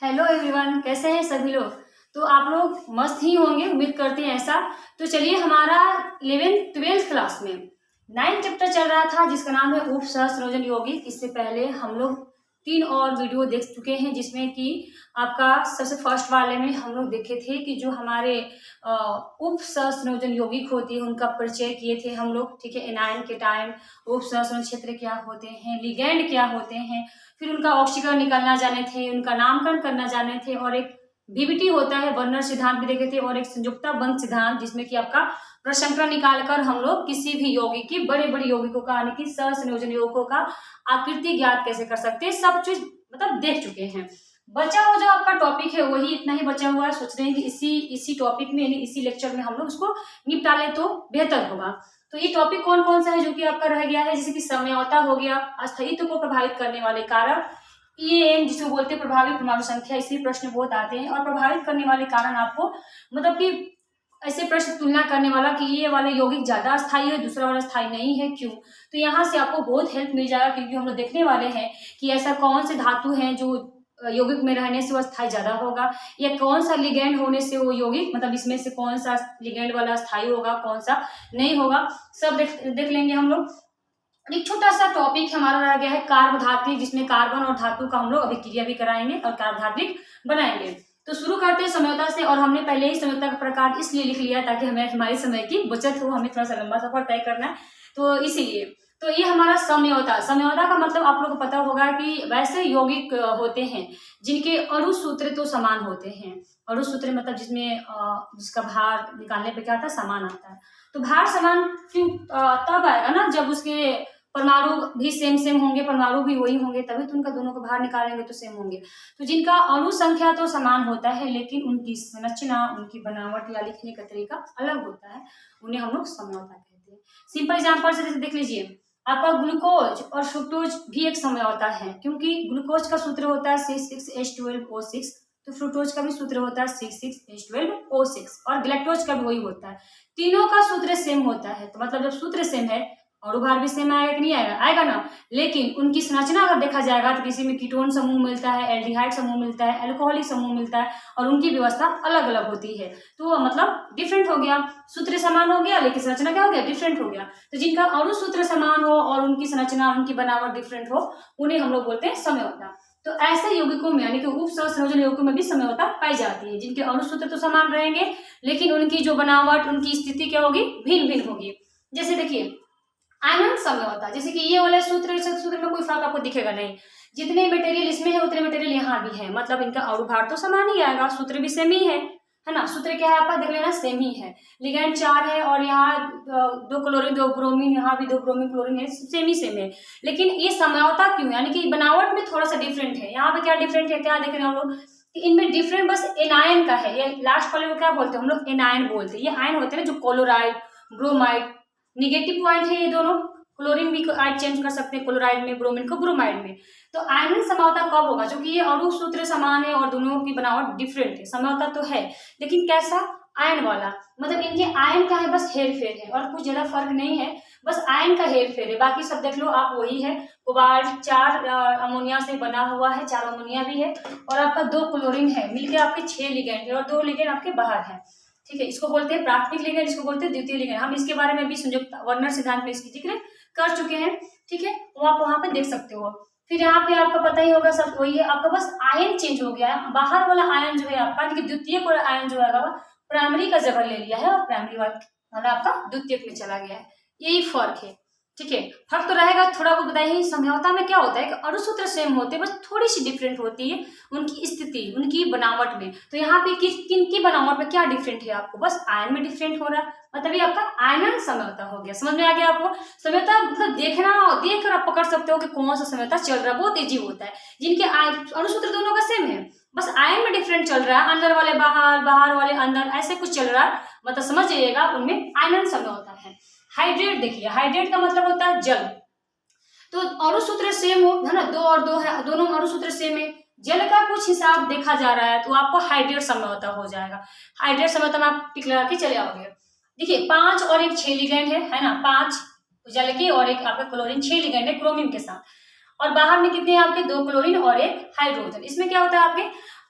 Hello everyone, कैसे हैं सभी लोग। तो आप लोग मस्त ही होंगे, उम्मीद करते हैं ऐसा। तो चलिए, हमारा 11th-12th क्लास में 9th चैप्टर चल रहा था जिसका नाम है उपसहस्रयोजन यौगिक। इससे पहले हम लोग 3 और वीडियो देख चुके हैं जिसमें कि आपका सबसे फर्स्ट वाले में हम लोग देखे थे कि जो हमारे उपसहस्रयोजन यौगिक होती है उनका परिचय किए थे हम लोग। ठीक है, एनायन केटायन, उपसहस्रयोजन क्षेत्र क्या होते हैं, लिगैंड क्या होते हैं, फिर उनका ऑक्सीकरण निकालना जाने थे, उनका नामकरण करना जाने थे, और एक बीबीटी होता है वर्नर सिद्धांत भी देखे थे, और एक संयुक्ता बंध सिद्धांत जिसमें कि आपका प्रसंकरण निकालकर हम लोग किसी भी यौगिक की बड़े बड़े यौगिकों का यानी कि सहसंयोजन यौगिकों का आकृति ज्ञात कैसे कर सकते हैं, सब चीज मतलब देख चुके हैं। बचा हुआ जो आपका टॉपिक है वही इतना ही बचा हुआ है। सोच रहे हैं कि इसी टॉपिक में यानी इसी लेक्चर में हम लोग उसको निपटा ले तो बेहतर होगा। तो ये टॉपिक कौन कौन सा है जो कि आपका रह गया है, जैसे कि समयौता हो गया, अस्थायित्व को प्रभावित करने वाले कारक, EAN जिसको बोलते हैं प्रभावी परमाणु संख्या, इसलिए प्रश्न बहुत आते हैं। और प्रभावित करने वाले कारण आपको मतलब कि ऐसे प्रश्न तुलना करने वाला कि ये वाला यौगिक ज्यादा अस्थायी है, दूसरा वाला स्थायी नहीं है, क्यों। तो यहाँ से आपको बहुत हेल्प मिल जाएगा, क्योंकि हम लोग देखने वाले हैं कि ऐसा कौन से धातु हैं जो यौगिक में रहने से वो स्थायी ज्यादा होगा, या कौन सा लिगैंड होने से वो यौगिक मतलब इसमें से कौन सा लिगैंड वाला स्थायी होगा, कौन सा नहीं होगा, सब देख लेंगे हम लोग। एक छोटा सा टॉपिक हमारा रह गया है कार्बधात्विक, जिसमें कार्बन और धातु का हम लोग अभिक्रिया भी कराएंगे और कार्बधात्विक बनाएंगे। तो शुरू करते हैं समयौता से। और हमने पहले ही समयौता का प्रकार इसलिए लिख लिया ताकि हमें हमारे समय की बचत हो, हमें थोड़ा सा लंबा सफर तय करना है तो इसीलिए। तो ये हमारा समयौता का मतलब आप लोगों को पता होगा कि वैसे यौगिक होते हैं जिनके अणु सूत्र तो समान होते हैं। अणु सूत्र मतलब जिसका भार निकालने पे क्या आता है, समान आता है। तो भार समान क्यों तब आएगा ना जब उसके परमाणु भी सेम होंगे, परमाणु भी वही होंगे, तभी तो उनका दोनों का भार निकालेंगे तो सेम होंगे। तो जिनका अणु संख्या तो समान होता है लेकिन उनकी संरचना, उनकी बनावट या लिखने का तरीका अलग होता है, उन्हें हम लोग समयौता कहते हैं। सिंपल एग्जाम्पल से जैसे देख लीजिए, आपका ग्लूकोज और फ्रुक्टोज भी एक समयौता है, क्योंकि ग्लूकोज का सूत्र होता है C6H12O6, तो फ्रुक्टोज का भी सूत्र होता है C6H12O6, और गैलेक्टोज का भी वही होता है। तीनों का सूत्र सेम होता है, तो मतलब जब सूत्र सेम है और भार भी सेम आएगा कि नहीं आएगा, आएगा ना। लेकिन उनकी संरचना अगर देखा जाएगा तो किसी में कीटोन समूह मिलता है, एल्डिहाइड समूह मिलता है, एल्कोहलिक समूह मिलता है, और उनकी व्यवस्था अलग अलग होती है। तो मतलब डिफरेंट हो गया, सूत्र समान हो गया लेकिन संरचना क्या हो गया, डिफरेंट हो गया। तो जिनका अणु सूत्र समान हो और उनकी संरचना, उनकी बनावट डिफरेंट हो, उन्हें हम लोग बोलते हैं समयौता। तो ऐसे यौगिकों में यानी कि उपसहस्रयोजन यौगिकों में भी समयौता पाई जाती है, जिनके अणु सूत्र तो समान रहेंगे लेकिन उनकी जो बनावट, उनकी स्थिति क्या होगी, भिन्न भिन्न होगी। जैसे देखिए आयनन समयौता, जैसे कि ये वाला सूत्र में कोई फर्क आपको दिखेगा नहीं, जितने मटेरियल इसमें है उतने मटेरियल यहाँ भी है, मतलब इनका अणु भार तो समान ही आएगा, सूत्र भी सेम ही है ना। सूत्र क्या है आपका देख लेना, सेम ही है। लिगैंड 4 है और यहाँ 2 क्लोरीन 2 ब्रोमीन, यहाँ भी 2 ब्रोमीन क्लोरीन है, सेम है। लेकिन ये समयौता क्यों, यानी कि बनावट में थोड़ा सा डिफरेंट है। यहाँ पे क्या डिफरेंट है, क्या देख रहे हैं हम लोग कि इनमें डिफरेंट बस एनायन का है। ये लास्ट वाले को क्या बोलते हैं हम लोग, एनायन बोलते हैं। ये आयन होते हैं जो क्लोराइड, ब्रोमाइड, निगेटिव पॉइंट है ये दोनों। क्लोरीन भी आयन चेंज कर सकते हैं क्लोराइड में, ब्रोमीन को ब्रोमाइड में। तो आयनन समयौता कब होगा, क्योंकि ये अणु सूत्र समान है और दोनों की बनावट डिफरेंट है। समयौता तो है लेकिन कैसा, आयन वाला, मतलब इनके आयन का है बस हेर फेर है और कुछ ज्यादा फर्क नहीं है, बस आयन का हेर फेर है, बाकी सब देख लो आप वही है। कोबाल्ट 4 अमोनिया से बना हुआ है, 4 अमोनिया भी है, और आपका 2 क्लोरीन है, मिलकर आपके 6 लिगेंड है और 2 लिगेंड आपके बाहर है। ठीक है, इसको बोलते हैं प्राथमिक लिगेंड, इसको बोलते हैं द्वितीय लिगेंड। हम इसके बारे में भी संयुक्त वर्नर सिद्धांत में इसकी जिक्र कर चुके हैं। ठीक है, वो आप वहां पे देख सकते हो। फिर यहाँ पे आपका पता ही होगा, सब वही है, आपका बस आयन चेंज हो गया है। बाहर वाला आयन जो है आपका, द्वितीय वाला आयन जो है प्राइमरी का जगह ले लिया है और प्राइमरी वाला आपका द्वितीयक में चला गया है, यही फर्क है। ठीक है, फर्क तो रहेगा थोड़ा, वो बताइए। समझौता में क्या होता है कि अणु सूत्र सेम होते हैं, बस थोड़ी सी डिफरेंट होती है उनकी स्थिति, उनकी बनावट में। तो यहाँ पे किन की बनावट में क्या डिफरेंट है, आपको बस आयन में डिफरेंट हो रहा है, मतलब ये आपका आयनन समझौता हो गया। समझ में आ गया आपको। समझौता मतलब देख कर आप पकड़ सकते हो कि कौन सा समझौता चल रहा है, बहुत ईजी होता है। जिनके अणु सूत्र दोनों का सेम है, बस आयन में डिफरेंट चल रहा है, अंदर वाले बाहर, बाहर वाले अंदर, ऐसे कुछ चल रहा है, मतलब समझ जाइएगा उनमें आयनन समझौता है। हाइड्रेट देखिए, हाइड्रेट का मतलब होता है जल। तो अणु सूत्र सेम हो है ना, 2 और 2 है, दोनों अणु सूत्र सेम है, जल का कुछ हिसाब देखा जा रहा है तो आपको हाइड्रेट समझौता हो जाएगा। हाइड्रेट समझौता में आप टिक लगा के चले आओगे। देखिए 5 और 1 6 लिगेंड है ना, 5 जल की और 1 आपका क्लोरीन, 6 लिगेंड है क्रोमियम के साथ। और बाहर में कितने हैं आपके 2 क्लोरीन और 1 हाइड्रोजन। इसमें क्या होता है आपके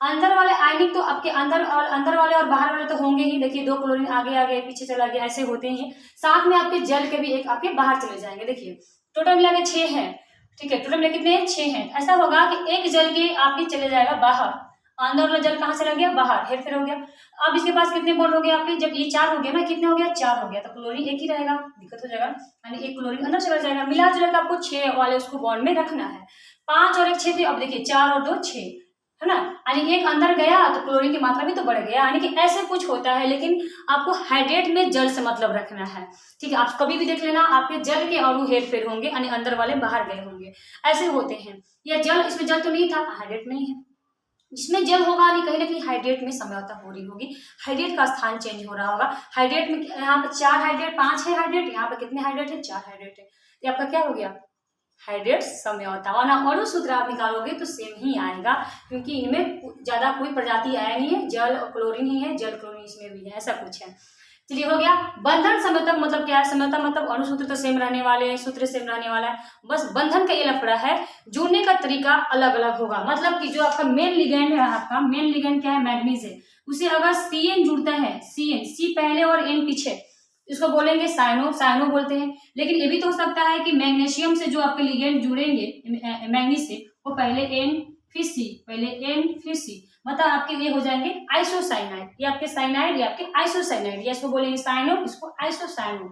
अंदर वाले आयनिक तो आपके अंदर वाले और बाहर वाले तो होंगे ही। देखिए 2 क्लोरीन आगे आगे पीछे चला गया, ऐसे होते हैं। साथ में आपके जल के भी एक आपके बाहर चले जाएंगे। देखिए टोटल मिला के 6 है, ठीक है, टोटल मिला कितने हैं 6 हैं। ऐसा होगा कि एक जल के आपके चले जाएगा बाहर, अंदर वाला जल कहाँ चला गया बाहर, हेर फेर हो गया। अब इसके पास कितने बॉन्ड हो गए आपके, जब ये 4 हो गया ना, कितने हो गया 4 हो गया, तो क्लोरीन एक ही रहेगा, दिक्कत हो जाएगा, यानी 1 क्लोरीन अंदर चला जाएगा। मिला जुला के आपको 6 वाले उसको बॉन्ड में रखना है। 5 और 1 6 थे, अब देखिए 4 और 2 6 है ना, यानी एक अंदर गया तो क्लोरीन की मात्रा भी तो बढ़ गया, यानी कि ऐसे कुछ होता है। लेकिन आपको हाइड्रेट में जल से मतलब रखना है, ठीक है। आप कभी भी देख लेना आपके जल के अणु हेर फेर होंगे, यानी अंदर वाले बाहर गए होंगे, ऐसे होते हैं। या जल, इसमें जल तो नहीं था, हाइड्रेट नहीं है। जिसमें जल होगा यानी कहीं ना कहीं हाइड्रेट में समझौता हो रही होगी, हाइड्रेट का स्थान चेंज हो रहा होगा। हाइड्रेट में यहाँ पे 4 हाइड्रेट 5 है हाइड्रेट, यहाँ पे कितने हाइड्रेट है 4 हाइड्रेट है, ये आपका क्या हो गया हाइड्रेट समझौता। और ना अणु सूत्र आप निकालोगे तो सेम ही आएगा, क्योंकि इनमें ज्यादा कोई प्रजाति आया नहीं है, जल और क्लोरीन ही है, जल क्लोरीन इसमें भी है, ऐसा कुछ है। चलिए हो गया। बंधन समझौता मतलब क्या है, समझौता मतलब अणु सूत्र तो सेम रहने वाले हैं, सूत्र सेम रहने वाला है, बस बंधन का ये लफड़ा है, जुड़ने का तरीका अलग अलग होगा। मतलब कि जो आपका मेन लिगेंड है, आपका मेन लिगेंड क्या है मैग्नीज है, उसे अगर CN जुड़ता है, CN C पहले और N पीछे, इसको बोलेंगे साइनो बोलते हैं। लेकिन ये भी तो हो सकता है कि मैग्नीशियम से जो आपके लिगेंड जुड़ेंगे मैग्नीज से, वो पहले N फिर C, पहले N फिर C, मतलब आपके ये हो जाएंगे आइसोसाइनाइड, ये आपके साइनाइड, ये आपके आइसोसाइनाइड, ये इसको बोलेंगे साइनो, इसको आइसोसाइनो,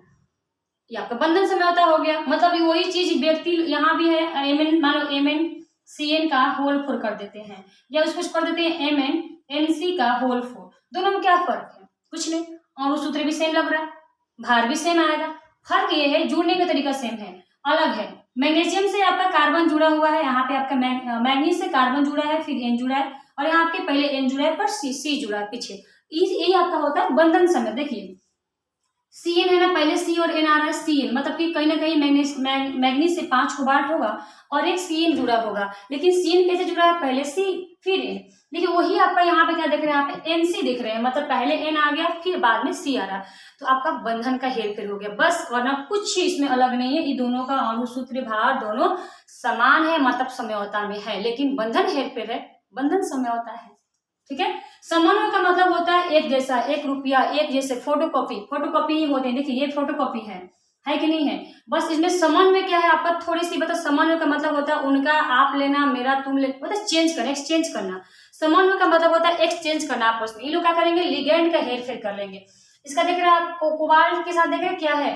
ये आपका बंधन समझौता हो गया। मतलब वही चीज व्यक्ति यहाँ भी है, Mn मान लो MnCN का होल 4 कर देते हैं, या उसको कर देते हैं MnNC का होल 4, दोनों में क्या फर्क है, कुछ नहीं, और सूत्र भी सेम लग रहा है, भार भी सेम आएगा, फर्क ये है जुड़ने का तरीका सेम है, अलग है। मैग्नीशियम से आपका कार्बन जुड़ा हुआ है, यहाँ पे आपका मैग्नीज से कार्बन जुड़ा है, फिर N जुड़ा है, और यहाँ आपके पहले N जुड़ा है पर C जुड़ा है पीछे, यही आपका होता है बंधन समय। देखिए CN है ना, पहले C और N आ रहा है, CN मतलब कि कहीं ना कहीं मैग्नीज से 5 कोबाल्ट होगा और एक CN जुड़ा होगा, लेकिन CN कैसे जुड़ा है, पहले C फिर N। देखिए वही आपका यहाँ पे क्या देख रहे हैं, यहाँ पे NC दिख रहे हैं, मतलब पहले N आ गया फिर बाद में C आ रहा, तो आपका बंधन का हेरफेर हो गया बस, वरना कुछ इसमें अलग नहीं है। ये दोनों का अणुसूत्र भार दोनों समान है, मतलब समझौता में है, लेकिन बंधन हेरफेर है, बंधन समझौता है, ठीक है। समन्वय का मतलब होता है एक जैसा, एक रुपया एक जैसे, फोटोकॉपी ही होते हैं। देखिए ये फोटोकॉपी है कि नहीं है, बस इसमें समन्वय क्या है आपका थोड़ी सी बता। समन्वय का मतलब होता है उनका आप लेना मेरा तुम ले, मतलब चेंज करना, एक्सचेंज करना। समन्वय का मतलब होता है एक्सचेंज करना आपस में। ये लोग क्या करेंगे, लिगेंड का हेर फेर कर लेंगे। इसका देख रहे हैं आप कोबाल्ट के साथ देख रहे हैं क्या है,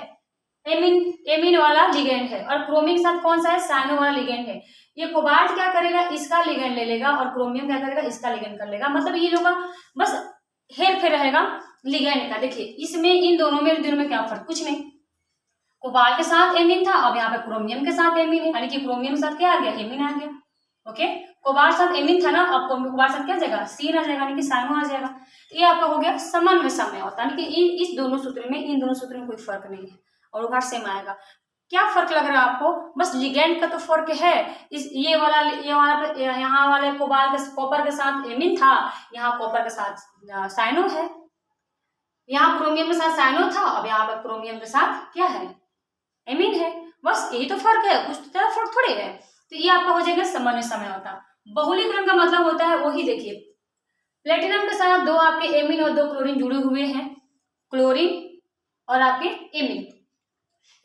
एमीन वाला लिगेंड है, और क्रोमिक के साथ कौन सा है, साइनो वाला लिगेंड है। ये कोबाल्ट क्या करेगा, इसका लिगेंड ले लेगा, और क्रोमियम क्या करेगा, इसका लिगेंड कर लेगा। मतलब ये लोग का बस हेर फेर रहेगा लिगेंड का। देखिए इसमें इन दोनों में क्या फर्क, कुछ नहीं। कोबाल्ट के साथ एमीन था, अब यहाँ पे क्रोमियम के साथ एमीन है, यानी कि क्रोमियम के साथ क्या आ गया, एमीन आ गया। ओके, कोबाल्ट साथ एमीन था ना, अब कोबाल्ट साथ क्या जाएगा, सीन आ जाएगा, यानी कि साइनो आ जाएगा। तो ये आपका हो गया समन्वय समझौता, यानी कि इस दोनों सूत्र में, इन दोनों सूत्र में कोई फर्क नहीं है, और उभार सेम आएगा। क्या फर्क लग रहा है आपको, बस लिगेंड का तो फर्क है। इस ये वाला यहाँ वाले कोबाल्ट के कॉपर के साथ एमीन था, यहाँ कॉपर के साथ साइनो है। यहाँ क्रोमियम के साथ साइनो था, अब यहाँ पर क्रोमियम के साथ क्या है, एमीन है। बस यही तो फर्क है, कुछ तो फर्क थोड़ी है। तो ये आपका हो जाएगा समन्वय समझौता। बहुलीकरण का मतलब होता है वही, देखिए प्लेटिनम के साथ 2 आपके एमीन और 2 क्लोरीन जुड़े हुए हैं, क्लोरीन और आपके एमीन।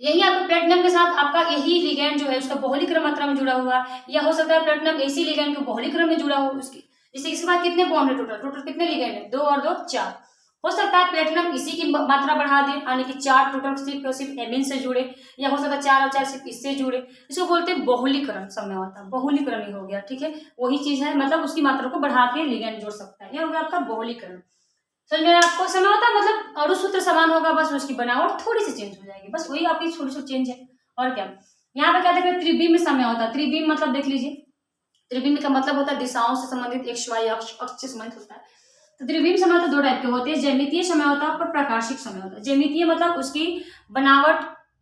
यही आपको प्लेटिनम के साथ आपका यही लिगेंड जो है उसका बहुलीकरण मात्रा में जुड़ा हुआ, या हो सकता है प्लेटिनम इसी लिगेंड के बहुलीकरण में जुड़ा हो उसकी। जैसे इसके बाद कितने बॉन्ड है, टोटल कितने लिगेंड है, 2 और 2 4। हो सकता है प्लेटिनम इसी की मात्रा बढ़ा दे, यानी कि 4 टोटल सिर्फ एमीन से जुड़े, या हो सकता है 4 और 4 सिर्फ इससे जुड़े। इसको बोलते हैं बहुलीकरण समझौता, बहुलीकरण ही हो गया, ठीक है। वही चीज है, मतलब उसकी मात्रा को बढ़ा के लिगेंड जोड़ सकता है, ये हो गया आपका बहुलीकरण। समझ में आपको, समझौता मतलब अणुसूत्र समान होगा, बस उसकी बनावट थोड़ी सी चेंज हो जाएगी, बस वही आपकी छोटी सी चेंज है, और क्या। यहाँ पे क्या देख रहे हैं, त्रिविम में समझौता। त्रिविम मतलब देख लीजिए, त्रिविम का मतलब होता है दिशाओं से संबंधित, XY अक्ष से संबंधित होता है। तो त्रिविम समझौता 2 टाइप के होते हैं, ज्यामितीय समझौता और प्रकाशिक समझौता। ज्यामितीय मतलब उसकी बनावट,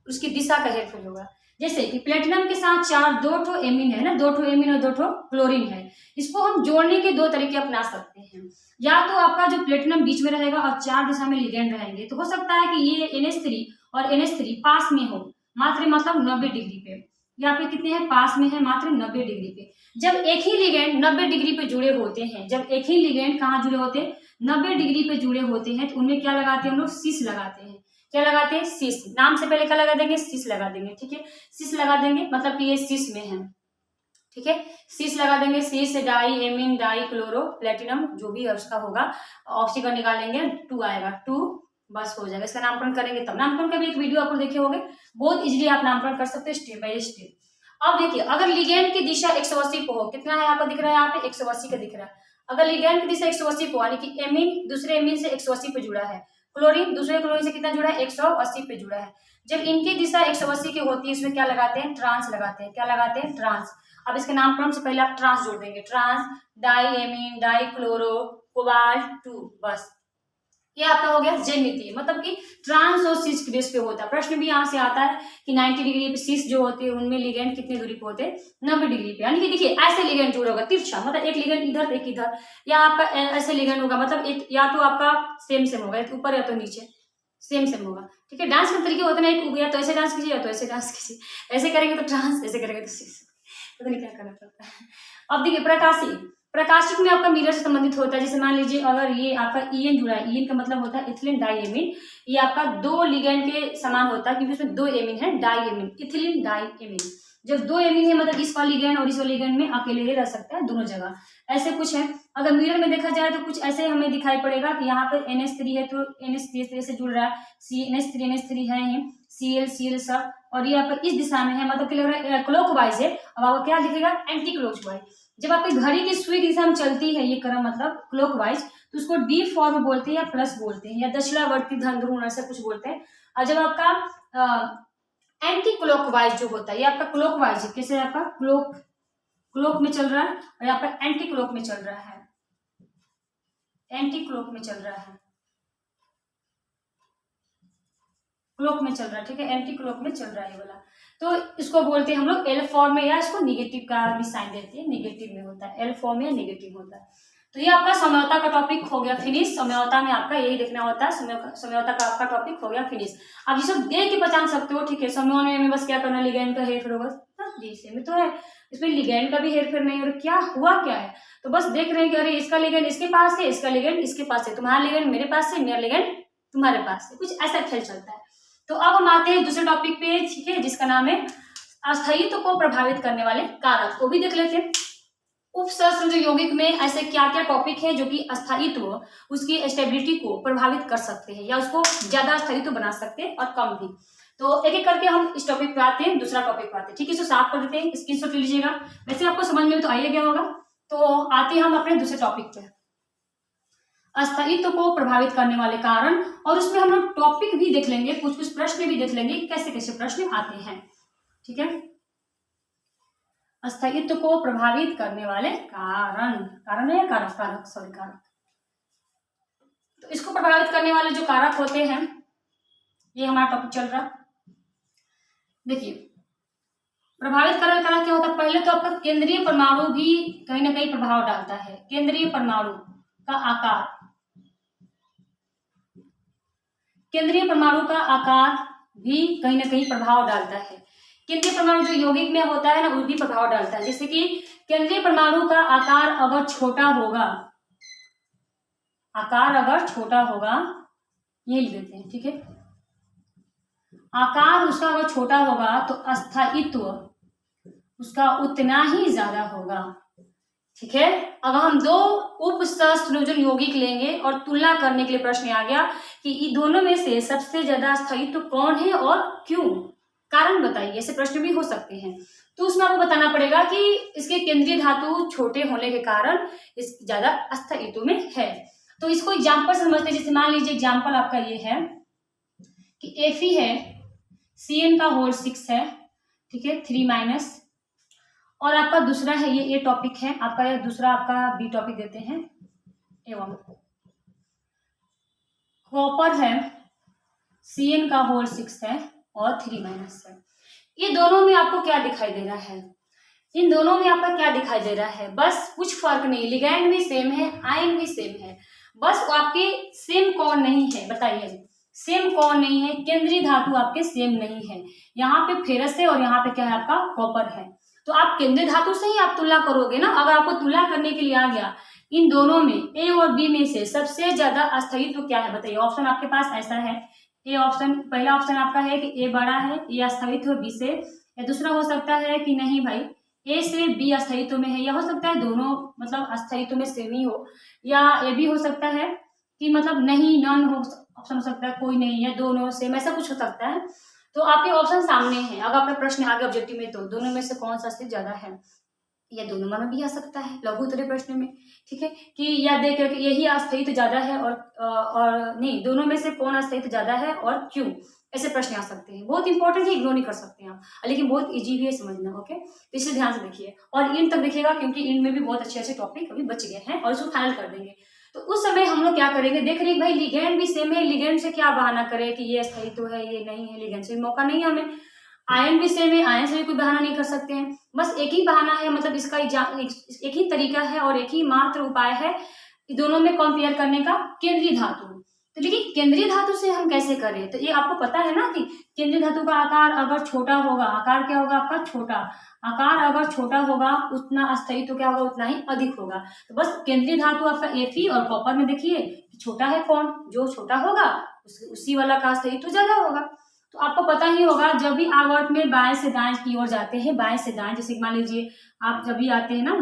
उसकी दिशा का हेरफेर होगा। जैसे कि प्लेटिनम के साथ 2 ठो एमीन है ना, 2 ठो एमीन और 2 ठो क्लोरीन है, इसको हम जोड़ने के 2 तरीके अपना सकते हैं। या तो आपका जो प्लेटिनम बीच में रहेगा और 4 दिशा में लिगेंड रहेंगे, तो हो सकता है कि ये NH3 और NH3 पास में हो, मात्र मतलब 90 डिग्री पे, यहाँ पे कितने हैं, पास में है मात्र 90 डिग्री पे। जब एक ही लिगेंड 90 डिग्री पे जुड़े होते हैं, जब एक ही लिगेंड कहाँ जुड़े होते हैं, 90 डिग्री पे जुड़े होते हैं, तो उनमें क्या लगाते हैं हम लोग, सिस लगाते हैं। क्या लगाते हैं, सिस। नाम से पहले क्या लगा देंगे, सिस लगा देंगे, ठीक है। सिस लगा देंगे मतलब कि ये सिस में है, ठीक है। सिस लगा देंगे, cis di amine di chloro platinum जो भी उसका होगा, ऑक्सीजन निकालेंगे 2 आएगा, 2 बस हो जाएगा। इसका नामकरण करेंगे तब। नामकरण का भी एक वीडियो आपको देखे होंगे, बहुत इजीली आप नामकरण कर सकते हैं स्टेप बाय स्टेप। अब देखिए, अगर लिगेंड की दिशा 180 पे हो, कितना है आपको दिख रहा है, यहाँ पे 180 का दिख रहा है। अगर लिगेंड की दिशा 180 पे, यानी कि एमीन दूसरे एमीन से 180 पे जुड़ा है, क्लोरीन दूसरे क्लोरीन से कितना जुड़ा है, 180 पे जुड़ा है। जब इनकी दिशा 180 की होती है, इसमें क्या लगाते हैं, ट्रांस लगाते हैं। क्या लगाते हैं, ट्रांस। अब इसके नामकरण से पहले आप ट्रांस जोड़ देंगे, trans di amine di chloro cobalt 2, बस ये आपका हो गया ज्यामितीय, मतलब कि ट्रांस और सिस के बेस पे होता है। प्रश्न भी यहाँ से आता है कि 90 डिग्री पे सिस जो होते हैं उनमें लिगेंड कितने दूरी पे होते हैं, 90 डिग्री पे। यानी कि देखिए ऐसे लिगेंड जुड़ा होगा तिरछा, मतलब एक लिगेंड इधर एक इधर, या आपका ऐसे लिगेंड होगा, मतलब एक या तो आपका सेम सेम होगा, एक ऊपर या तो नीचे सेम सेम होगा, ठीक है। डांस के तरीके होते हैं, एक या तो ऐसे डांस कीजिए या तो ऐसे डांस कीजिए, ऐसे करेंगे तो ट्रांस, ऐसे करेंगे तो सिस, पता नहीं क्या करना पड़ता है। अब देखिए प्रकाशी, प्रकाशिक में आपका मिरर से संबंधित होता है। जैसे मान लीजिए अगर ये आपका ईएन जुड़ा है, ईएन का मतलब होता है इथिलीन डाई एमीन, ये आपका 2 लिगेंड के समान होता है क्योंकि उसमें 2 एमीन है, di amine ethylene di amine. जब 2 एमीन है मतलब इस वाले लिगेंड और इस वाले लिगेंड में अकेले ही रह सकता है दोनों जगह, ऐसे कुछ है। अगर मिरर में देखा जाए तो कुछ ऐसे हमें दिखाई पड़ेगा कि यहाँ पे NH3 है तो NH3 से जुड़ रहा है, NH3 है ही, Cl सब, और ये आपका इस दिशा में है, मतलब कि लग रहा है क्लॉकवाइज है। अब आपको क्या दिखेगा, एंटी क्लॉकवाइज। जब आपकी घड़ी की सुई दिशा में चलती है ये क्रम मतलब क्लॉकवाइज, तो उसको डी फॉर्म बोलते हैं या प्लस बोलते हैं या दक्षिणावर्ती धन ध्रुव ऐसा कुछ बोलते हैं। और जब आपका एंटी क्लॉकवाइज जो होता है, ये आपका क्लॉकवाइज है, कैसे आपका क्लॉक में चल रहा है, और यहाँ पर एंटी क्लॉक में चल रहा है, एंटी क्लॉक में चल रहा है, क्लॉक में चल रहा है, ठीक है, एंटी क्लॉक में चल रहा है ये वाला, तो इसको बोलते हैं हम लोग एल फॉर्म में, या इसको निगेटिव का भी साइन देते हैं, निगेटिव में होता है, एल फॉर्म या निगेटिव होता है। तो ये आपका समयता का टॉपिक हो गया फिनिश। समयता में आपका यही देखना होता है, समयता का आपका टॉपिक हो गया फिनिश। आप ये सब देख के पहचान सकते हो, ठीक है। समय में बस क्या करना, लिगेंड का हेरफेर होगा, जैसे में तो है, इसमें लिगेंड का भी हेरफेर नहीं, और क्या हुआ क्या है, तो बस देख रहे हैं कि अरे इसका लिगेंड इसके पास है, इसका लिगेंड इसके पास है, तुम्हारा लिगेंड मेरे पास है, मेरा लिगेंड तुम्हारे पास है, कुछ ऐसा खेल चलता है। तो अब हम आते हैं दूसरे टॉपिक पे, ठीक है, जिसका नाम है अस्थायित्व को प्रभावित करने वाले कारक, को भी देख लेते हैं। उपसहस्त्र यौगिक में ऐसे क्या क्या टॉपिक है जो कि अस्थायित्व, उसकी स्टेबिलिटी को प्रभावित कर सकते हैं या उसको ज्यादा स्थायित्व बना सकते हैं और कम भी। तो एक एक करके हम इस टॉपिक पे आते हैं, दूसरा टॉपिक पे आते हैं, ठीक है। इसको साफ कर देते हैं, स्क्रीनशॉट ले लीजिएगा, वैसे आपको समझ में तो आइए गया होगा। तो आते हैं हम अपने दूसरे टॉपिक पे, अस्थायित्व को प्रभावित करने वाले कारण, और उसमें हम लोग टॉपिक भी देख लेंगे, कुछ कुछ प्रश्न भी देख लेंगे, कैसे कैसे प्रश्न आते हैं, ठीक है। अस्थायित्व को प्रभावित करने वाले कारण, कारण है या कारक, कारक सॉरी कारक। तो इसको प्रभावित करने वाले जो कारक होते हैं, ये हमारा टॉपिक चल रहा। देखिए प्रभावित करने वाला कारक क्या होता है, पहले तो आपका केंद्रीय परमाणु भी कहीं ना कहीं प्रभाव डालता है। केंद्रीय परमाणु का आकार, केंद्रीय परमाणु का आकार भी कहीं ना कहीं प्रभाव डालता है। केंद्रीय परमाणु जो यौगिक में होता है ना, वो भी प्रभाव डालता है। जैसे कि केंद्रीय परमाणु का आकार अगर छोटा होगा, आकार अगर छोटा होगा, ये लिख देते हैं, ठीक है, आकार उसका अगर छोटा होगा तो अस्थायित्व उसका उतना ही ज्यादा होगा, ठीक है। अगर हम दो उपसहस्त्र यौगिक लेंगे और तुलना करने के लिए प्रश्न आ गया कि इन दोनों में से सबसे ज्यादा स्थायित्व कौन है और क्यों, कारण बताइए, ऐसे प्रश्न भी हो सकते हैं। तो उसमें आपको बताना पड़ेगा कि इसके केंद्रीय धातु छोटे होने के कारण इस ज्यादा अस्थायित्व में है। तो इसको एग्जाम्पल समझते हैं। जैसे मान लीजिए एग्जाम्पल आपका ये है कि Fe है, Cn का होल 6 है, ठीक है, 3 और आपका दूसरा है ये टॉपिक है आपका, ये दूसरा आपका बी टॉपिक देते हैं, एवं कॉपर है, Cn का होल 6 है और 3 है। ये दोनों में आपको क्या दिखाई दे रहा है, इन दोनों में आपका क्या दिखाई दे रहा है, बस कुछ फर्क नहीं, लिगैंड भी सेम है, आयन भी सेम है, बस वो आपके सेम कौन नहीं है बताइए, सेम कौन नहीं है? केंद्रीय धातु आपके सेम नहीं है। यहाँ पे फेरस है और यहाँ पे क्या है आपका? कॉपर है। तो आप केंद्रीय धातु से ही आप तुलना करोगे ना। अगर आपको तुलना करने के लिए आ गया इन दोनों में ए और बी में से सबसे ज्यादा अस्थायित्व क्या है बताइए। ऑप्शन आपके पास ऐसा है, ए ऑप्शन, पहला ऑप्शन आपका है कि ए बड़ा है, ये अस्थायित्व बी से, या दूसरा हो सकता है कि नहीं भाई ए से बी अस्थायित्व में है, या हो सकता है दोनों मतलब अस्थायित्व में सेम ही हो, या ये भी हो सकता है कि मतलब नहीं नन हो, ऑप्शन हो सकता है कोई नहीं या दोनों सेम, ऐसा कुछ हो सकता है। तो आपके ऑप्शन सामने हैं। अगर आपका प्रश्न आगे ऑब्जेक्टिव में तो दोनों में से कौन सा अस्तित्व ज्यादा है, या दोनों में भी आ सकता है लघु उत्तरीय प्रश्न में, ठीक है, कि या देख करके यही अस्थायित्व ज्यादा है और नहीं दोनों में से कौन अस्थायित्व ज्यादा है और क्यों, ऐसे प्रश्न आ सकते हैं। बहुत इंपॉर्टेंट है, इग्नोर नहीं कर सकते हैं आप, लेकिन बहुत इजी भी है समझना। ओके, तो इसलिए ध्यान से देखिए और इन तक देखिएगा, क्योंकि इनमें भी बहुत अच्छे अच्छे टॉपिक अभी बच गए हैं और इसको फाइनल कर देंगे। तो उस समय हम लोग क्या करेंगे, देख रहे भाई लिगेंड भी सेम है, लिगेंड से क्या बहाना करें कि ये अस्थायित्व है ये नहीं है, लिगेंड से भी मौका नहीं है हमें। आयन भी सेम है, आयन से भी कोई बहाना नहीं कर सकते हैं, बस एक ही बहाना है, मतलब इसका एक ही तरीका है और एक ही मात्र उपाय है दोनों में कंपेयर करने का, केंद्रीय धातु। तो लेकिन केंद्रीय धातु से हम कैसे करें, तो ये आपको पता है ना कि केंद्रीय धातु का आकार अगर छोटा होगा, आकार क्या होगा आपका? छोटा। आकार अगर छोटा होगा उतना अस्थायित्व क्या होगा? उतना ही अधिक होगा। तो बस केंद्रीय धातु आपका Fe और कॉपर में देखिए छोटा है कौन? जो छोटा होगा उसी वाला का अस्थायित्व ज्यादा होगा। तो आपको पता ही होगा जब भी आवर्त में बाएं से दाएं की ओर जाते हैं, बाएं से दाएं, जैसे मान लीजिए आप जब भी आते हैं ना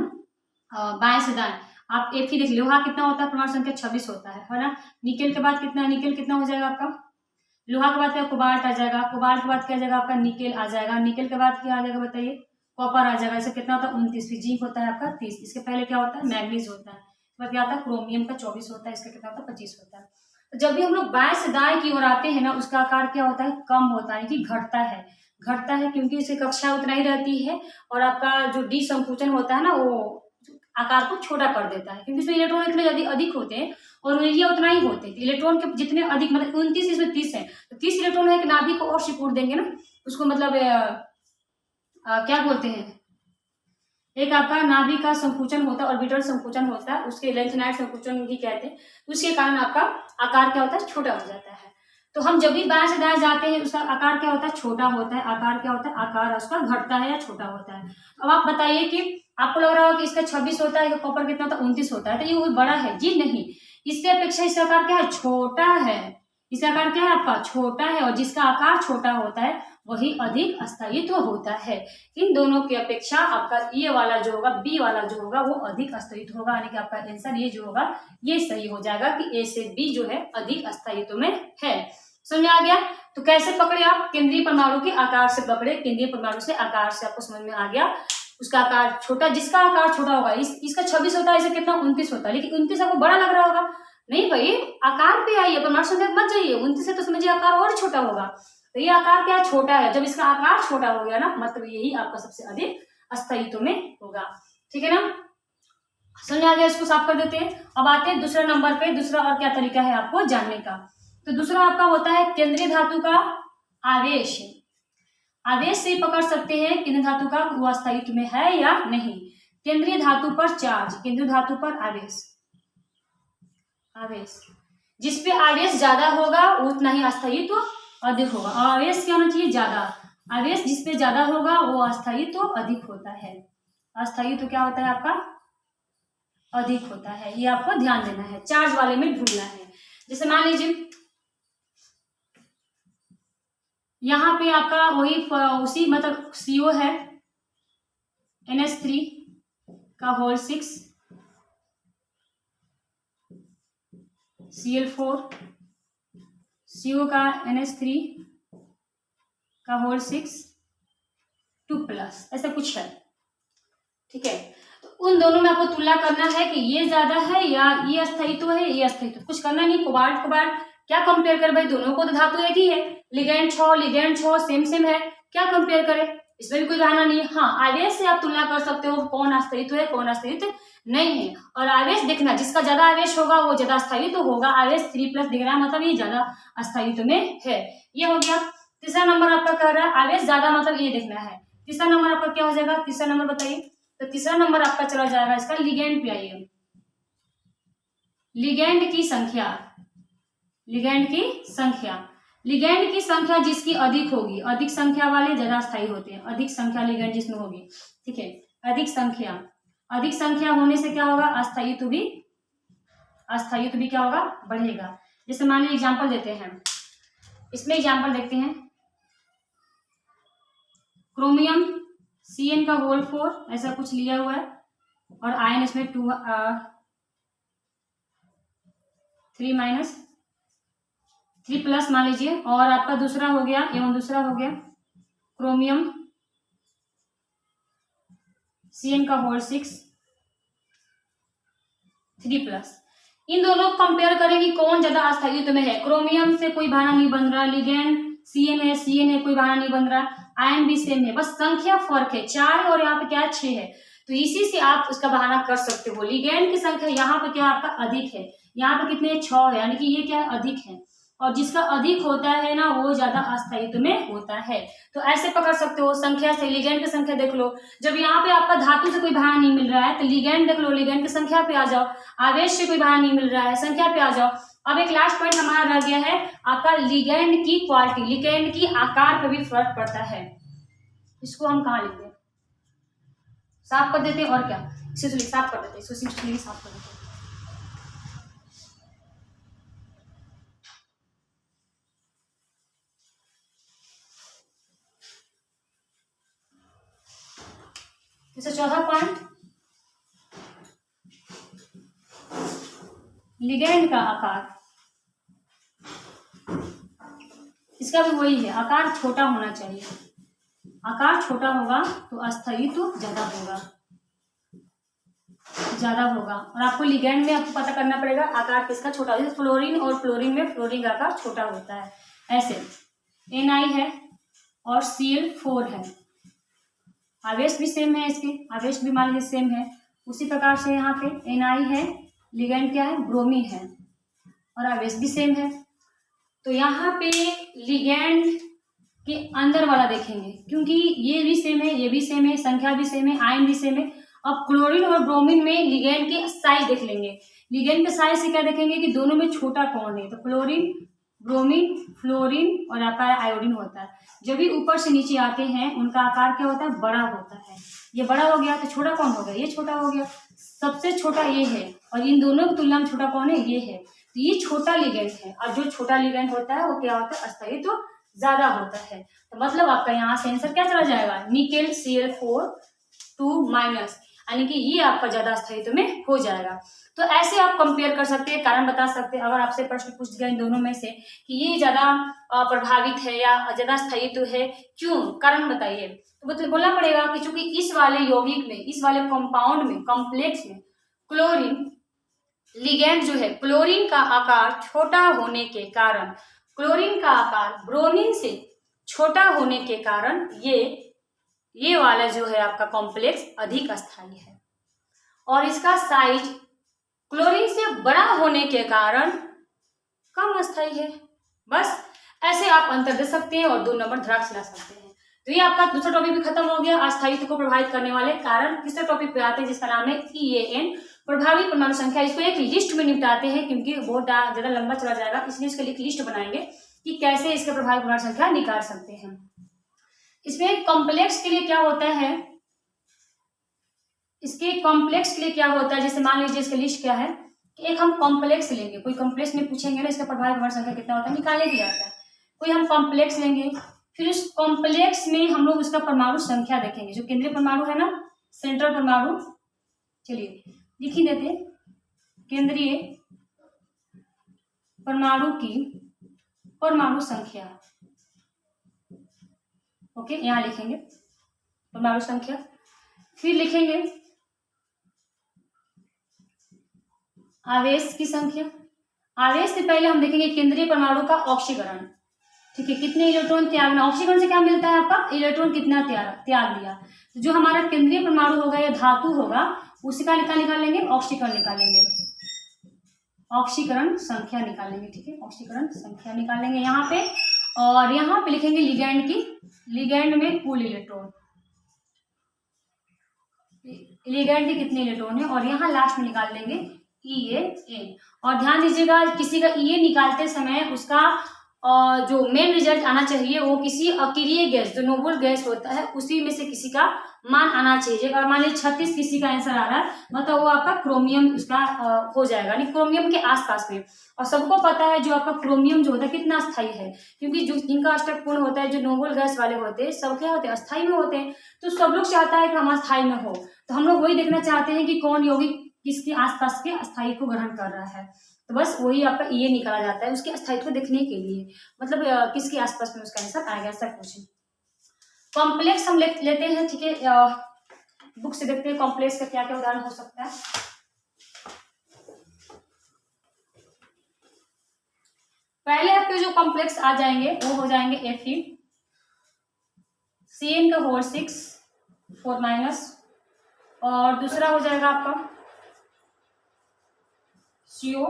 बाएं से दाएं, आप Fe देख लोहा कितना होता है? परमाणु संख्या 26 होता है ना। निकेल के बाद कितना है? निकेल कितना हो जाएगा आपका? लोहा के बाद क्या? कोबाल्ट आ जाएगा। कोबाल्ट के बाद क्या आ जाएगा आपका? निकेल आ जाएगा। निकेल के बाद क्या आ जाएगा बताइए? कॉपर आ जाएगा। इसे कितना होता है? 29। फिर जिंक होता है आपका 30। इसके पहले क्या होता है? मैग्नीज होता है। इसके बाद क्या होता है? क्रोमियम का 24 होता है। इसका कितना होता है? 25 होता है। तो जब भी हम लोग बाएं से दाएं की ओर आते हैं ना, उसका आकार क्या होता है? कम होता है, कि घटता है। घटता है क्योंकि इसकी कक्षा उतना ही रहती है और आपका जो डी संकुचन होता है ना वो आकार को छोटा कर देता है, क्योंकि इसमें इलेक्ट्रॉन इतने अधिक होते हैं और एरिया उतना ही होते हैं। इलेक्ट्रॉन के जितने अधिक, मतलब 29 इसमें 30 है, तो 30 इलेक्ट्रॉन है कि नाभिक को और सिकुड़ देंगे ना, उसको मतलब क्या बोलते हैं, एक आपका नाभिक का संकुचन होता है, ऑर्बिटल संकुचन होता है, उसके लेंथनाइड संकुचन भी कहते हैं। उसके कारण आपका आकार क्या होता है? छोटा हो जाता है। तो हम जब भी बाएं से दाएं जाते हैं उसका आकार क्या होता है? छोटा होता है। आकार क्या होता है? आकार उसका घटता है या छोटा होता है। अब आप बताइए कि आपको लग रहा होगा कि इसका 26 होता है, कॉपर कितना होता है? 29 होता है, तो ये बड़ा है जी? नहीं, इससे अपेक्षा इसका आकार क्या है? छोटा है। इसका आकार क्या है आपका? छोटा है। और जिसका आकार छोटा होता है वही अधिक अस्थायित्व होता है। इन दोनों की अपेक्षा आपका ये वाला जो होगा, बी वाला जो होगा वो अधिक अस्थायित्व होगा, यानी कि आपका आंसर ये जो होगा ये सही हो जाएगा कि ए से बी जो है अधिक अस्थायित्व में है। समझ आ गया? तो कैसे पकड़े आप? केंद्रीय परमाणु के आकार से पकड़े, केंद्रीय परमाणु से आकार से आपको समझ में आ गया। उसका आकार छोटा, जिसका आकार छोटा होगा, इसका 26 होता है, इसे कितना? 29 होता है, लेकिन 29 आपको बड़ा लग रहा होगा। नहीं भाई, आकार पे आइए, परमाणु संख्या मत जाइए। 29 है तो समझिए आकार और छोटा होगा। तो ये आकार क्या? छोटा है। जब इसका आकार छोटा हो गया ना, मतलब यही आपका सबसे अधिक अस्थायित्व में होगा। ठीक है ना? समझ आ गया? इसको साफ कर देते हैं। अब आते हैं दूसरे नंबर पे। दूसरा और क्या तरीका है आपको जानने का? तो दूसरा आपका होता है केंद्रीय धातु का आवेश। आवेश से पकड़ सकते हैं केंद्रीय धातु का वो अस्थायित्व में है या नहीं। केंद्रीय धातु पर चार्ज, केंद्रीय धातु पर आवेश, आवेश जिसपे आवेश ज्यादा होगा उतना ही अस्थायित्व अधिक होगा। आवेश क्या होना चाहिए? ज्यादा। आवेश जिसपे ज्यादा होगा वो अस्थायित्व अधिक होता है। अस्थायित्व क्या होता है आपका? अधिक होता है। ये आपको ध्यान देना है, चार्ज वाले में ढूंढना है। जैसे मान लीजिए यहाँ पे आपका वही उसी मतलब CO है NH3 का होल 6, Cl4, CO का NH3 का होल 6 2+, ऐसा कुछ है। ठीक है, तो उन दोनों में आपको तुलना करना है कि ये ज्यादा है या ये अस्थायित्व है, ये अस्थायित्व। कुछ करना नहीं, कोबाल्ट कोबाल्ट क्या कंपेयर कर भाई, दोनों को तो धातु एक ही है। लिगेंड 6 सेम है, क्या कंपेयर करें? इसमें भी कोई बहाना नहीं है। हाँ, आवेश से आप तुलना कर सकते हो कौन अस्थायित्व है कौन अस्थायित्व नहीं है। और आवेश देखना, जिसका ज्यादा आवेश होगा वो ज्यादा अस्थायित्व होगा। आवेश 3+ दिख रहा है मतलब ये ज्यादा अस्थायित्व में है। ये हो गया। तीसरा नंबर आपका कह रहा है आवेश ज्यादा, मतलब ये देखना है। तीसरा नंबर आपका क्या हो जाएगा? तीसरा नंबर बताइए। तो तीसरा नंबर आपका चला जाएगा इसका लिगेंड पे आइए। लिगेंड की संख्या, लिगैंड की संख्या, लिगैंड की संख्या जिसकी अधिक होगी, अधिक संख्या वाले ज्यादा स्थायी होते हैं, अधिक संख्या लिगैंड जिसमें होगी, ठीक है। अधिक संख्या होने से क्या होगा, अस्थायित्व भी क्या होगा, बढ़ेगा। जैसे मान लीजिए एग्जाम्पल देते हैं, इसमें एग्जाम्पल देखते हैं, क्रोमियम Cn का होल 4 ऐसा कुछ लिया हुआ है और आयन इसमें 3 प्लस मान लीजिए, और आपका दूसरा हो गया क्रोमियम Cn का होल 6 3 प्लस। इन दोनों को कंपेयर करेंगे कौन ज्यादा अस्थायित्व में है। क्रोमियम से कोई बहाना नहीं बन रहा, लिगैंड Cn है कोई बहाना नहीं बन रहा, आयन भी सेम है, बस संख्या फर्क है, 4 और यहाँ पे क्या है 6 है। तो इसी से आप उसका बहाना कर सकते हो। लिगैंड की संख्या यहाँ पे क्या आपका अधिक है, यहाँ पे कितने 6 है, यानी कि ये क्या है अधिक है, और जिसका अधिक होता है ना वो ज्यादा अस्थायित्व में होता है। तो ऐसे पकड़ सकते हो संख्या से। लिगैंड की संख्या देख लो, जब यहाँ पे आपका धातु से कोई बहाना नहीं मिल रहा है तो लिगैंड देख लो, लिगैंड की संख्या पे आ जाओ। आवेश से कोई बहाना नहीं मिल रहा है, संख्या पे आ जाओ। अब एक लास्ट पॉइंट हमारा रह गया है आपका लिगैंड की क्वालिटी, लिगैंड की आकार पर भी फर्क पड़ता है। इसको हम कहाँ लिखते हैं, साफ कर देते हैं, और क्या इसे तो साफ कर देते हैं, इसको सिंपली साफ कर देते हैं। जैसे चौथा पॉइंट, लिगैंड का आकार, इसका भी वही है, आकार छोटा होना चाहिए। आकार छोटा होगा तो अस्थायित्व ज्यादा होगा। और आपको लिगैंड में आपको पता करना पड़ेगा आकार किसका छोटा होता है। फ्लोरीन और फ्लोरीन में फ्लोरीन का आकार छोटा होता है। ऐसे Na है और Cl4 है, आवेश भी सेम है, इसके आवेश भी मान लीजिए सेम है। उसी प्रकार से यहाँ पे Na है, लिगैंड क्या है ब्रोमीन है, और आवेश भी सेम है। तो यहाँ पे लिगैंड के अंदर वाला देखेंगे, क्योंकि ये भी सेम है, ये भी सेम है, संख्या भी सेम है, आयन भी सेम है। अब क्लोरीन और ब्रोमीन में लिगैंड की साइज देख लेंगे। लिगैंड के साइज से क्या देखेंगे कि दोनों में छोटा कौन है, तो क्लोरीन, ब्रोमीन, फ्लोरीन और आपका आयोडीन होता है। जब भी ऊपर से नीचे आते हैं उनका आकार क्या होता है, बड़ा होता है। ये बड़ा हो गया तो छोटा कौन हो गया, ये छोटा हो गया। सबसे छोटा ये है, और इन दोनों की तुलना में छोटा कौन है, ये है। तो ये छोटा लिगैंड है, और जो छोटा लिगैंड होता है वो क्या होता है, अस्थायित्व तो ज्यादा होता है। तो मतलब आपका यहाँ से आंसर क्या चला जाएगा, निकेल Cl4 2-, यानी कि ये आपका ज्यादा स्थायित्व में हो जाएगा। तो ऐसे आप कंपेयर कर सकते हैं, कारण बता सकते हैं। अगर आपसे प्रश्न पूछ गया इन दोनों में से कि ये ज्यादा प्रभावित है या ज्यादा स्थायित्व है, क्यों, कारण बताइए, तो बोलना पड़ेगा कि चूंकि इस वाले यौगिक में, इस वाले कंपाउंड में, कॉम्प्लेक्स में क्लोरीन लिगैंड जो है, क्लोरीन का आकार छोटा होने के कारण, क्लोरीन का आकार ब्रोमीन से छोटा होने के कारण ये वाला जो है आपका कॉम्प्लेक्स अधिक अस्थायी है, और इसका साइज क्लोरीन से बड़ा होने के कारण कम अस्थायी है। बस ऐसे आप अंतर दे सकते हैं और 2 नंबर धड़ाक से ला सकते हैं। तो ये आपका दूसरा टॉपिक भी खत्म हो गया, अस्थायित्व को प्रभावित करने वाले कारण। तीसरे टॉपिक पे आते हैं जिसका नाम है EAN, प्रभावी परमाणु संख्या। इसको एक लिस्ट में निपटाते हैं क्योंकि बहुत ज्यादा लंबा चला जाएगा, इसलिए इसके लिए एक लिस्ट बनाएंगे कि कैसे इसके प्रभावी परमाणु संख्या निकाल सकते हैं। इसमें कॉम्प्लेक्स के लिए क्या होता है, इसके कॉम्प्लेक्स के लिए क्या होता है, जैसे मान लीजिए इसका लिस्ट क्या है कि एक हम कॉम्प्लेक्स लेंगे, कोई कॉम्प्लेक्स में पूछेंगे ना इसका प्रभावी परमाणु संख्या कितना होता है, निकालने के लिए आता है। कोई हम कॉम्प्लेक्स लेंगे, फिर उस कॉम्प्लेक्स में हम लोग उसका परमाणु संख्या देखेंगे, जो केंद्रीय परमाणु है ना, सेंट्रल परमाणु, चलिए लिख ही देते, केंद्रीय परमाणु की परमाणु संख्या। ओके, यहाँ लिखेंगे परमाणु संख्या, फिर लिखेंगे आवेश की संख्या। आवेश से पहले हम देखेंगे केंद्रीय परमाणु का ऑक्सीकरण, ठीक है, कितने इलेक्ट्रॉन त्यागना, ऑक्सीकरण से क्या मिलता है आपका, इलेक्ट्रॉन कितना त्याग दिया। तो जो हमारा केंद्रीय परमाणु होगा या धातु होगा उसका निकाल लेंगे, ऑक्सीकरण निकालेंगे, ऑक्सीकरण संख्या निकालेंगे, ठीक है, ऑक्सीकरण संख्या निकालेंगे यहाँ पे। और यहाँ पे लिखेंगे लिगैंड की, लिगैंड में कुल इलेक्ट्रॉन, लिगैंड के कितने इलेक्ट्रॉन है, और यहाँ लास्ट में निकाल लेंगे EAN। और ध्यान दीजिएगा, किसी का EA निकालते समय उसका जो मेन रिजल्ट आना चाहिए वो किसी अक्रिय गैस, जो नोबल गैस होता है उसी में से किसी का मान आना चाहिए। और मान लीजिए 36 किसी का आंसर आ रहा है, मतलब वो आपका क्रोमियम उसका हो जाएगा, यानी क्रोमियम के आसपास में। और सबको पता है जो आपका क्रोमियम जो होता है कितना अस्थायी है, क्योंकि जो जिनका अष्टक पूर्ण होता है, जो नोबल गैस वाले होते हैं, सब क्या होते हैं, अस्थायी में होते हैं। तो सब लोग चाहता है कि हम अस्थायी में हो, तो हम लोग वही देखना चाहते हैं कि कौन यौगिक किसके आसपास के अस्थायी को ग्रहण कर रहा है। तो बस वही आपका ये निकाला जाता है उसके अस्थायित्व देखने के लिए, मतलब किसके आसपास में उसका आंसर आएगा, ऐसा क्वेश्चन। कॉम्प्लेक्स हम लेते हैं, ठीक है, बुक से देखते हैं कॉम्प्लेक्स का क्या क्या उदाहरण हो सकता है। पहले आपके जो कॉम्प्लेक्स आ जाएंगे वो हो जाएंगे Fe, CN का होल 6 4 माइनस, और दूसरा हो जाएगा आपका CO,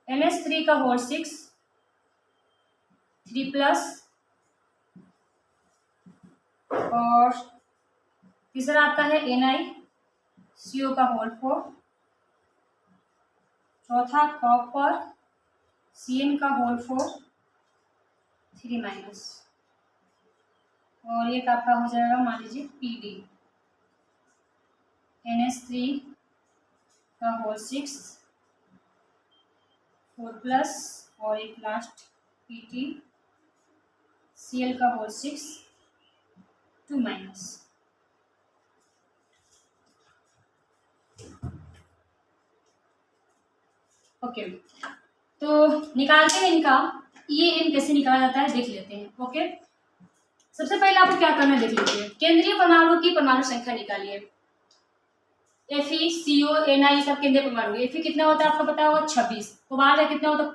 NH3 का होल 6 3 प्लस, और तीसरा आपका है NiCO का होल 4, चौथा कॉपर CN का होल 4 3 माइनस, और एक आपका हो जाएगा मान लीजिए PD, NH3 का होल 6 4 प्लस, और एक लास्ट PT Cl का होल 6 2 माइनस। ओके, तो निकालते हैं इनका EAN कैसे निकाला जाता है देख लेते हैं। ओके, सबसे पहले आपको क्या करना है देख लीजिए, केंद्रीय परमाणु की परमाणु संख्या निकालिए। Fe, CO, Ni सब केंद्रीय परमाणु। Fe कितना होता है आपको पता होगा 26, कोबाल्ट का कितना होता है,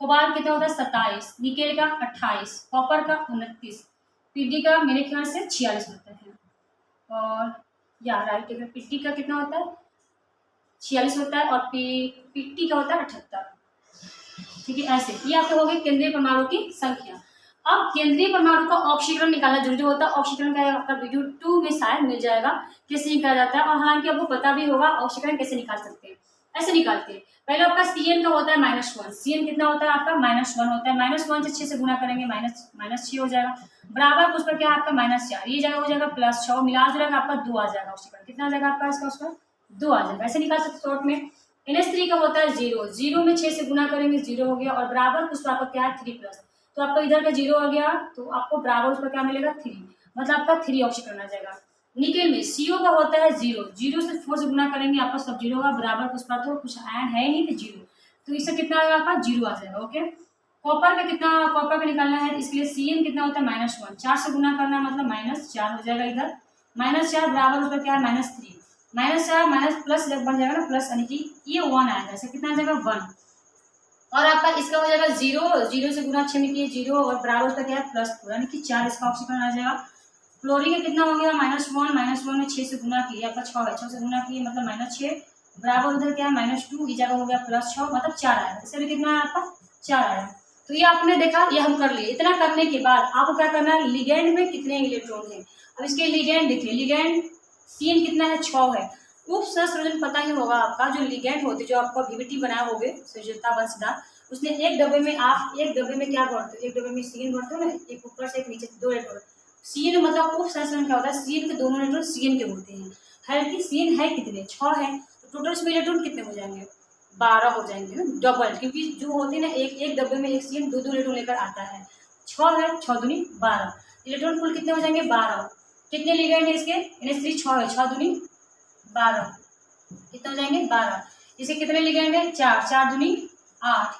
कोबाल्ट कितना होता है 27, निकेल का 28, कॉपर का 29, पीडी का मेरे ख्याल से 46 होता है, और या राइट है, पीटी का कितना होता है 46 होता है, और पीटी का होता है 78। ठीक है, ऐसे ये आपके हो गए केंद्रीय परमाणु की संख्या। अब केंद्रीय परमाणु का ऑक्सीकरण निकालना जरूरी होता है। ऑक्सीकरण का आपका वीडियो 2 में शायद मिल जाएगा कैसे निकाला जाता है, और हालांकि आपको पता भी होगा ऑक्सीकरण कैसे निकाल सकते हैं। ऐसे निकालते हैं, पहले आपका CN का होता है -1, CN कितना होता है आपका -1 होता है, -1 से 6 से गुणा करेंगे -6 हो जाएगा, बराबर उस पर क्या है आपका -4, ये जगह हो जाएगा +6, मिला जुलाकर आपका 2 आ जाएगा, ऑक्सीकरण कितना आ जाएगा आपका इसका, उसका 2 आ जाएगा। ऐसे निकाल सकते शॉर्ट में। NH3 का होता है 0, 0 में 6 से गुणा करेंगे 0 हो गया, और बराबर उस पर आपका क्या है 3 प्लस, तो आपको इधर का 0 आ गया, तो आपको बराबर उस पर क्या मिलेगा 3, मतलब आपका 3 ऑक्सीकरण आ जाएगा। निकेल में CO का होता है 0, 0 से 4 से गुणा करेंगे आपका सब 0 होगा, बराबर उस पर तो कुछ आयन है नहीं तो 0, तो इससे कितना आएगा आपका 0 आ जाएगा। ओके, कॉपर का कितना, कॉपर का निकालना है, इसके लिए CN कितना होता है -1, 4 से गुणा करना है मतलब -4 हो जाएगा, इधर -4 बराबर उस पर क्या है -3, -4 माइनस प्लस जब बन जाएगा ना प्लस, यानी कि ये 1 आएगा, ऐसे कितना आ जाएगा 1, और आपका इसका हो जाएगा 0, 0 से गुणा 6 में किए 0, और बराबर उसका क्या है +4, यानी कि 4 इसका ऑक्सीकरण आ जाएगा। क्लोरीन का कितना हो गया -1 में 6 से गुणा किए आपका 6 है, 6 से गुणा किए मतलब -6, बराबर उधर क्या है -2, ये जगह हो गया +6, मतलब 4 आएगा, इससे भी कितना है आपका 4 आया। तो ये आपने देखा, ये हम कर लिए। इतना करने के बाद आपको क्या करना है, लिगेंड में कितने इलेक्ट्रॉन है, अब इसके लिगेंड देखिए, लिगेंड CN कितना है 6 है। उप सहस्त्रजन पता ही होगा आपका, जो लिगेंड होते जो आपका VBT बनाए होगे सुजाता वंशदार, उसने एक डब्बे में आप एक डब्बे में क्या भरते हो, एक डब्बे में CN भरते हो ना, एक ऊपर से एक नीचे से 2 इलेक्ट्रॉन। CN मतलब उप सहस्त्रजन क्या होता है, CN के दोनों इलेक्ट्रॉन CN के होते हैं, हालांकि CN है कितने 6 है, तो टोटल इसमें इलेक्ट्रॉन कितने हो जाएंगे 12 हो जाएंगे ना, डबल, क्योंकि जो होते हैं ना एक डब्बे में एक CN 2 इलेक्ट्रॉन लेकर आता है, 6 है 6 दूनी 12, इलेक्ट्रॉन कुल कितने हो जाएंगे 12। कितने लिगेंड है इसके, NH3 6 है, 6 दूनी 12, कितने हो जाएंगे 12। इसके कितने लिगेंड है 4, 4 दूनी 8,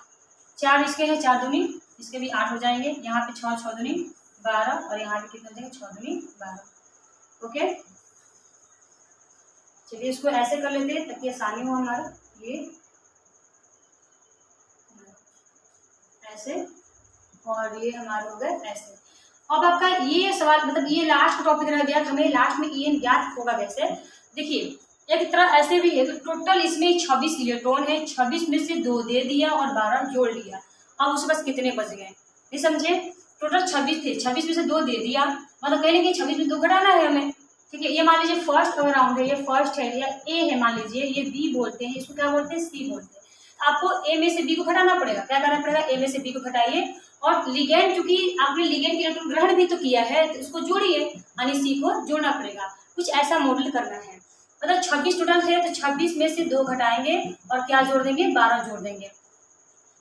4 इसके हैं 4 दूनी, इसके भी 8 हो जाएंगे, यहाँ पे 6, 6 दूनी 12, और यहाँ पे कितने हो जाएंगे 6 दूनी 12। ओके, चलिए इसको ऐसे कर लेते हैं ताकि आसानी हो हमारा, ये ऐसे, और ये हमारे हो गए ऐसे। अब आपका ये सवाल, मतलब ये लास्ट टॉपिक रह गया, हमें लास्ट में EN ज्ञात होगा कैसे। देखिए एक तरह ऐसे भी है, तो टोटल इसमें 26 इलेक्ट्रॉन है, 26 में से 2 दे दिया और 12 जोड़ लिया, अब उसके पास कितने बच गए, नहीं समझे, टोटल 26 थे, 26 में से 2 दे दिया, मतलब कहने कि 26 में 2 घटाना है हमें, ठीक है। ये मान लीजिए फर्स्ट अगर राउंड है, ये फर्स्ट है या ए है, मान लीजिए ये बी बोलते हैं, इसको क्या बोलते हैं, सी बोलते हैं। आपको ए में से बी को घटाना पड़ेगा। क्या करना पड़ेगा, ए में से बी को घटाइए और लिगेंड, क्योंकि आपने लिगेंड के इलेक्ट्रॉन ग्रहण भी तो किया है तो इसको जोड़िए, यानी सी को जोड़ना पड़ेगा। कुछ ऐसा मॉडल करना है। मतलब 26 टोटल है तो 26 में से 2 घटाएंगे और क्या जोड़ देंगे, 12 जोड़ देंगे।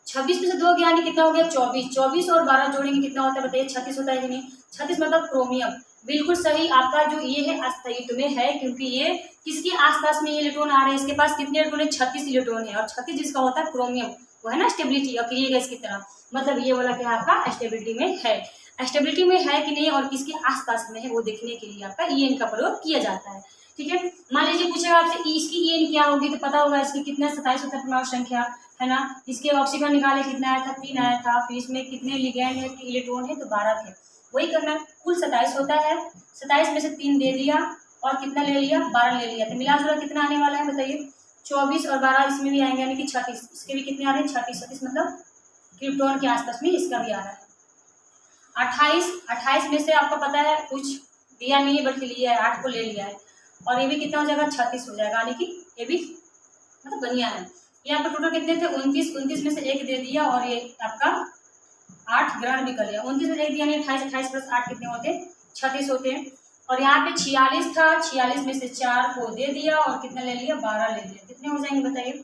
26 में से 2 गया, यानी कितना हो गया, 24। 24 और 12 जोड़ेंगे कितना होता है बताइए, 36 होता है कि नहीं। 36 मतलब क्रोमियम। बिल्कुल सही, आपका जो ये है अस्थायित्व में है, क्योंकि ये किसके आसपास में ये इलेक्ट्रॉन आ रहे हैं, इसके पास कितने इलेक्ट्रॉन है, 36 इलेक्ट्रॉन है। और 36 जिसका होता है क्रोमियम, वो है ना स्टेबिलिटी, और क्रिएगा इसकी तरह, मतलब ये वाला क्या आपका स्टेबिलिटी में है। स्टेबिलिटी में है कि नहीं और किसके आसपास में है वो देखने के लिए आपका EN का प्रयोग किया जाता है। ठीक है। मान लीजिए पूछेगा आपसे इसकी EN क्या होगी, तो पता होगा इसकी कितना 27 होता है परमाणु संख्या, है ना। इसके ऑक्सीजन निकाले कितना आया था, 3 आया था। फिर इसमें कितने लिगैंड है, इलेक्ट्रॉन है, तो 12 थे। वही करना है, कुल 27 होता है। 27 में से 3 दे दिया और कितना ले लिया, 12 ले लिया, तो मिला जुला कितना आने वाला है बताइए, 24 और 12 इसमें भी आएंगे, यानी कि 36। इसके भी कितने आ रहे हैं, 36 मतलब क्रिप्टॉन के आसपास में इसका भी आ रहा है। 28 में से आपको पता है कुछ दिया नहीं है बल्कि लिया है, 8 को ले लिया है, और ये भी कितना हो जाएगा, 36 हो जाएगा, यानी कि ये भी मतलब बढ़िया है। यहाँ पर टोटल कितने थे, 29 में से 1 दे दिया और ये आपका 8 ग्रहण भी कर लिया। 29 में से 1 दिया, यानी 28 प्लस 8 कितने होते हैं, 36 होते हैं। और यहाँ पे 46 था, 46 में से 4 को दे दिया और कितना ले लिया, 12 ले लिया, कितने हो जाएंगे बताइए,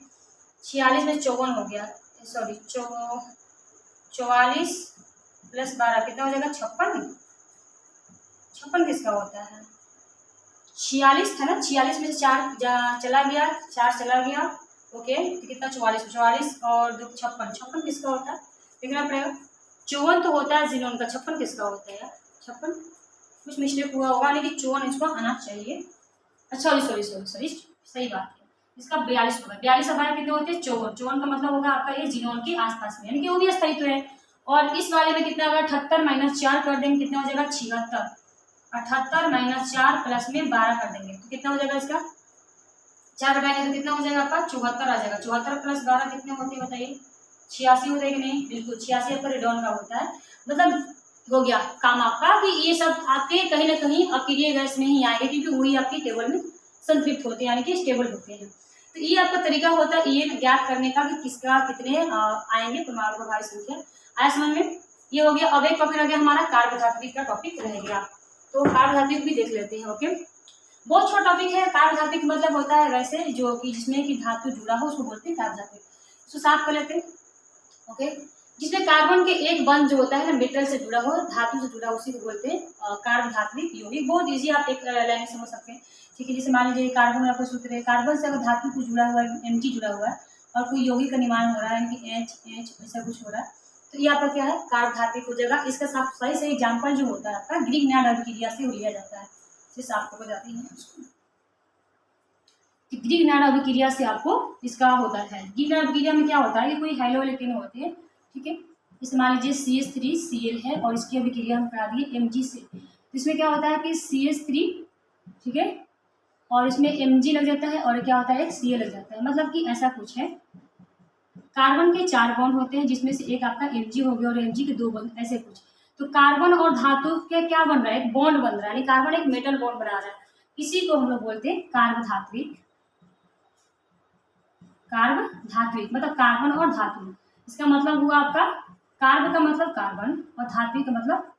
46 में 54 हो गया, सॉरी 44 प्लस 12 कितना हो जाएगा, 56। 56 किसका होता है, 46 था ना, 46 में से 4 चला गया, 4 चला गया, ओके, तो कितना 44 और 56 किसका होता है, देखना पड़ेगा। 54 तो होता है जिनोन का, 56 किसका होता है यार, 56 कुछ मिस्टेक हुआ होगा, यानी कि 54 इसको आना चाहिए। अच्छा सॉरी सही बात है, इसका 42 होगा। 42 हमारे कितने होते हैं, 54 का मतलब होगा आपका ये जिनोन के आसपास में, यानी कि वो भी अस्थायित्व है। और इस वाले में कितना होगा, 78 माइनस 4 कर देंगे, कितना हो जाएगा, 76। 78 माइनस 4 प्लस में 12 कर देंगे तो कितना हो जाएगा, इसका 4 घटाएंगे तो कितना हो जाएगा आपका, 74 आ जाएगा। 74 प्लस 12 कितने होते हैं बताइए, 86 होते हैं कि नहीं, बिल्कुल 86 आपका रेडॉन का होता है। मतलब हो गया काम आपका कि ये सब आपके कहीं ना कहीं अक्रिय गैस में ही आएंगे, क्योंकि वही आपके टेबल में संतृप्त होते हैं, यानी कि स्टेबल होते हैं। तो ये आपका तरीका होता है ये ज्ञात करने का कि किसका कितने आएंगे परमाणु का भारी संख्या। आया समझ में, ये हो गया। अब एक टॉपिक रह गया हमारा कार्बोधात्विक का टॉपिक रह गया, तो कार्बोधात्विक भी देख लेते हैं। ओके, बहुत छोटा टॉपिक है। कार्बोधात्विक मतलब होता है वैसे जो कि जिसमें कि धातु जुड़ा हो उसको बोलते हैं कार्बोधात्विक। इसको साफ कर लेते हैं। ओके, जिसमें कार्बन के एक बंध जो होता है ना मेटल से जुड़ा हो, धातु से जुड़ा, उसी को बोलते हैं कार्बोधात्विक यौगिक। बहुत इजी, आप एक लाइन समझ सकते हैं। ठीक है, जैसे मान लीजिए कार्बन आपको सूत्र है, कार्बन से अगर धातु को जुड़ा हुआ है, Mg जुड़ा हुआ है और कोई यौगिक का निर्माण हो रहा है, यानी कि H ऐसा कुछ हो रहा है, तो ये आपका क्या है, कार्बोधात्विक हो जाएगा। इसका साफ सही से एग्जाम्पल जो होता है आपका ग्रीक-नाड अभिक्रिया से लिया जाता है। जैसे आपको बताती है ग्रीक-नाड अभिक्रिया से आपको इसका होता है। ग्रीक-नाड अभिक्रिया में क्या होता है कि कोई हेलो इलेक्ट्रॉन होते हैं, ठीक है। इसे मान लीजिए CH3Cl है और इसकी अभिक्रिया हम करा दिए Mg से, तो इसमें क्या होता है कि CH3, ठीक है, और इसमें Mg लग जाता है और क्या होता है, एक Cl लग जाता है। मतलब कि ऐसा कुछ है, कार्बन के 4 बॉन्ड होते हैं जिसमें से एक आपका Mg हो गया और Mg के 2 बॉन्ड, ऐसे कुछ। तो कार्बन और धातु के क्या बन रहा है, एक बॉन्ड बन रहा है, यानी कार्बन एक मेटल बॉन्ड बना रहा है। इसी को हम लोग बोलते हैं कार्बोधात्विक। कार्बोधात्विक मतलब कार्बन और धातु। इसका मतलब हुआ आपका कार्ब का मतलब कार्बन और धात्विक का मतलब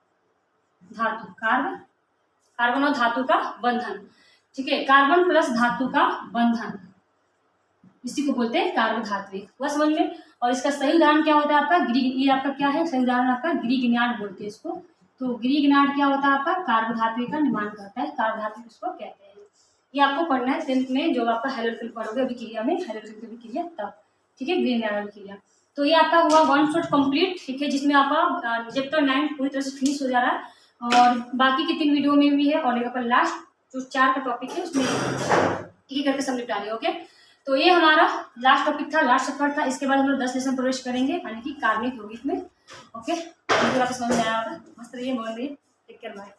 धातु। कार्बन और धातु का बंधन, ठीक है, कार्बन प्लस धातु का बंधन, इसी को बोलते हैं कार्बोधात्विक। वह समझ में। और इसका सही उदाहरण क्या होता है आपका ग्रीक, ये आपका क्या है सही उदाहरण आपका ग्रीक-नाड बोलते हैं इसको। तो ग्रीक-नाड क्या होता है आपका कार्बोधात्विक का निर्माण करता है, कार्बोधात्विक इसको कहते हैं। ये आपको पढ़ना है 10th में, जो आपका हेलोफिल पढ़ोगे अभिक्रिया में, हेलोफिल अभिक्रिया तब, ठीक है, ग्रीक-नाड अभिक्रिया। तो ये आपका हुआ 1 शॉट कंप्लीट, ठीक है, जिसमें आपका चैप्टर 9 पूरी तरह से फिनिश हो जा रहा है और बाकी के 3 वीडियो में भी है और एक लास्ट जो 4 का टॉपिक है उसमें एक करके सब निपटा लिया। ओके, तो ये हमारा लास्ट टॉपिक था, लास्ट सफर था। इसके बाद हम लोग 10 लेसन प्रवेश करेंगे, यानी कि कार्बनिक यौगिक में। ओके, मुझे बात समझ में आया होगा। मस्त रहिए, मोबाइल रहिए, टेक केयर, बाय।